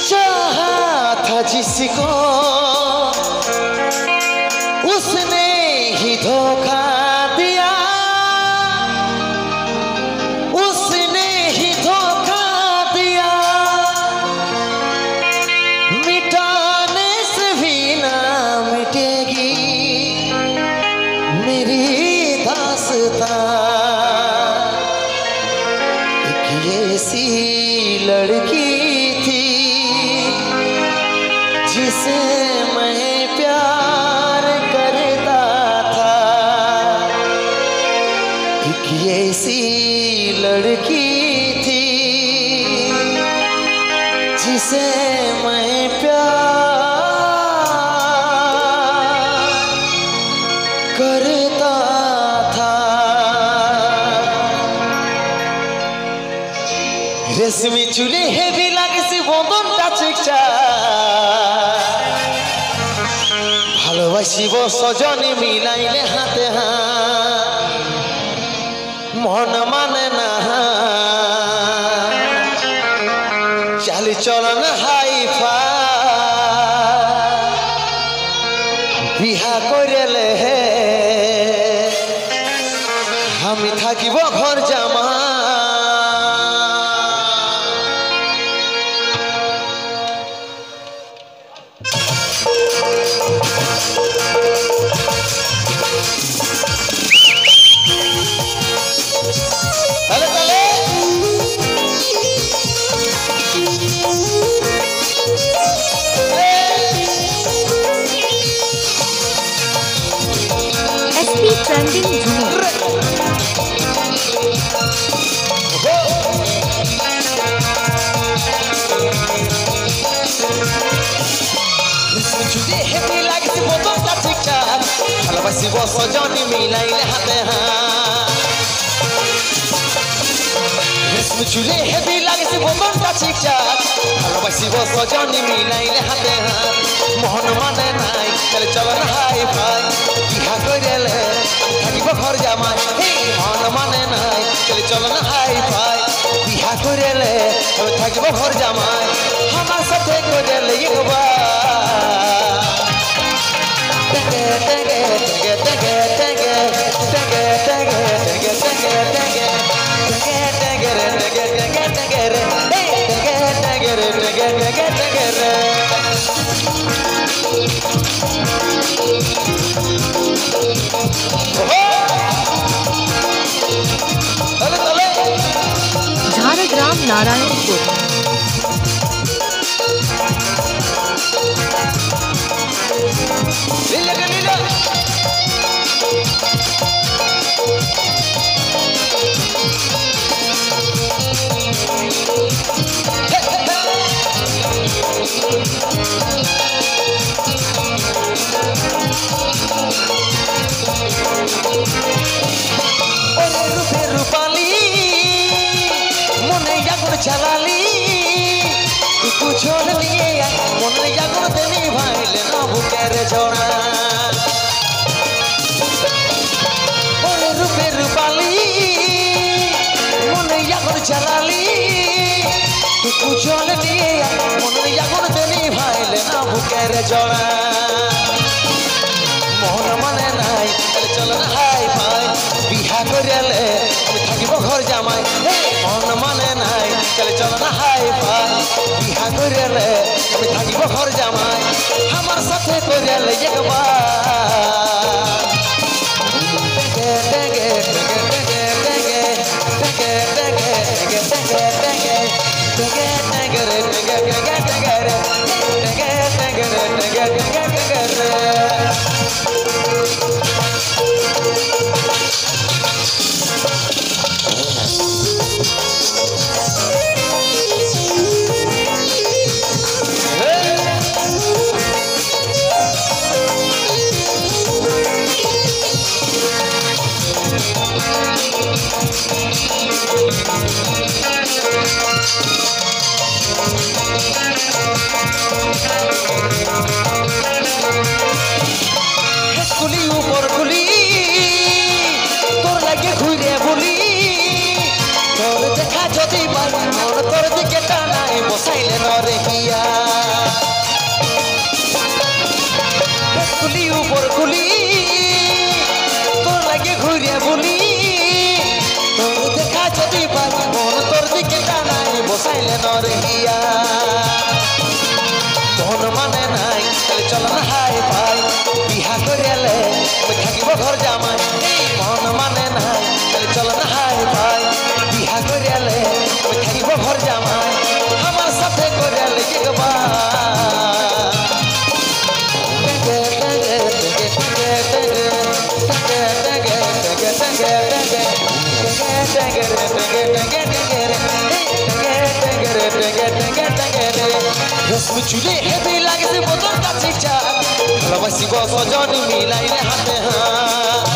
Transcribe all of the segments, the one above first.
चाहा था जिसको उसने ही धोखा दिया, उसने ही धोखा दिया। मिटाने से भी ना मिटेगी मेरी दास्तां। ऐसी लड़की थी जिसे मैं प्यार करता था, एक ऐसी लड़की थी जिसे मैं प्यार करता था। रेशमी चुले हेवी লাগছে বদনটা চিকচা, ভালোবাসিব সজনে মিলাইলে হাতে হাত, মন মানে না চালি চলন হাইফা। বিহা করিলে আমি থাকিব ঘর জামা। ट्रेंडिंग झूमर যদি হেভি লাগছে বদনটা ঠিকঠাক, ভালোবাসিব সজনি মিলাইলে হাতে হাত। রেশমি চুলে হেভি লাগছে বদনটা ঠিকঠাক, ভালোবাসিব সজনি মিলাইলে হাতে হাত। মন মানে নাই তাহলে চলন হাই ফাই, বিহা করিলে থাকিব ঘর জামাই। মন মানে নাই তাহলে চলন হাই ফাই, বিহা করিলে আমি থাকিব ঘর জামাই। আমার সাথে করিলে একবার झारग्राम नारायणपुर चलाली कुछोड़ लिए मन जागुन देनी भाईले ना भूखेर जोड़ा। ओरे रूपे रूपाली मन जागुन चलाली कुछोड़ लिए मन जागुन देनी भाईले ना भूखेर जोड़ा। मोहन माने नाई चलो ना हाई फाई, बिहा करिले আমি থাকিব ঘর জামাই। মন মানে নাই চলে চলো না হাই ফাই, বিহা করিলে আমি থাকিব ঘর জামাই। আমার সাথে করিলে একবার যদি পাই মন তোর দিকে টানাই বসাইলে নরে হিয়া কুলি উপর কুলি তোর লাগে ঘুরিয়া বলি তোর দেখা যদি পাই মন তোর দিকে টানাই বসাইলে নরে হিয়া মন মানে নাই তাহলে চল না হাই পাই বিহা করিয়ালে আমি থাকিব ঘর জামাই মন মানে নাই তাহলে চল না হাই পাই বিহা করিয়ালে আমি থাকিব ঘর জামাই আমার সাথে করিয়ালে কি গবা রশ্মি চুলে হেবি লাগছে বদনটা ঠিকঠাক ভালোবাসিব সজনী মিলাইলে হাতে হাত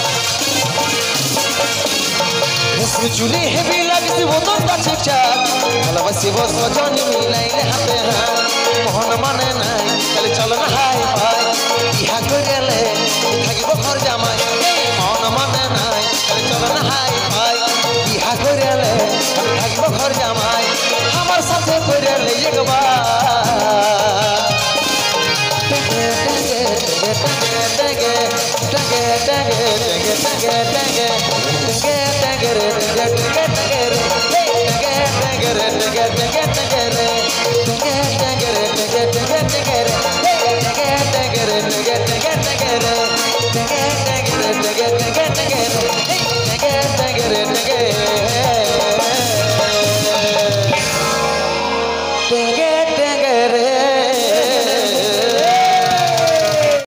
রশ্মি চুলে হেবি লাগছে বদনটা ঠিকঠাক ভালোবাসিব সজনী মিলাইলে হাতে হাত মন মানে নাই তাহলে চল না হাই পাই ইহা করিয়ালে থাকিব ঘর জামাই মন মানে নাই তাহলে চল না হাই পাই ইহা করিয়ালে আমি থাকিব ঘর জামাই আমার সাথে করিয়ালে একবার Dang it.